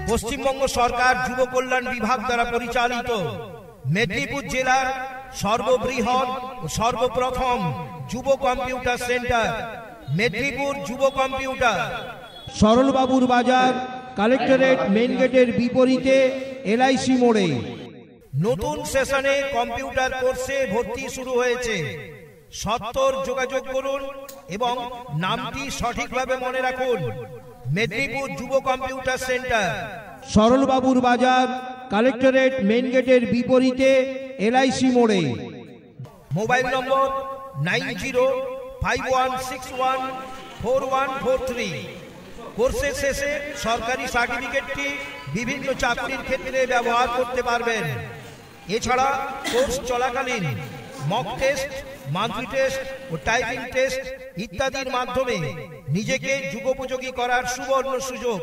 পশ্চিমবঙ্গ সরকার যুব কল্যাণ বিভাগ দ্বারা পরিচালিত মেদিনীপুর জেলার সর্ববৃহৎ ও সর্বপ্রথম যুব কম্পিউটার সেন্টার মেদিনীপুর যুব কম্পিউটার, সরলবাবুর বাজার, কালেক্টরেট মেইন গেটের বিপরীতে এলআইসি মোড়ে। নতুন সেশনে কম্পিউটার কোর্সে ভর্তি শুরু হয়েছে। সত্বর যোগাযোগ করুন এবং নামটি সঠিকভাবে মনে রাখুন। মেদিনীপুর যুব কম্পিউটার সেন্টার, সরলবাবুর বাজার, কালেক্টরেট মেইন গেটের বিপরীতে এলআইসি মোড়ে। মোবাইল নম্বর 9051614143। কোর্সের শেষে সরকারি সার্টিফিকেটটি বিভিন্ন চাকরির ক্ষেত্রে ব্যবহার করতে পারবেন। এছাড়া কোর্স চলাকালীন মক টেস্ট, মান্থলি টেস্ট ও টাইপিং টেস্ট ইত্যাদির মাধ্যমে নিজেকে যুগোপযোগী করার সুবর্ণ সুযোগ।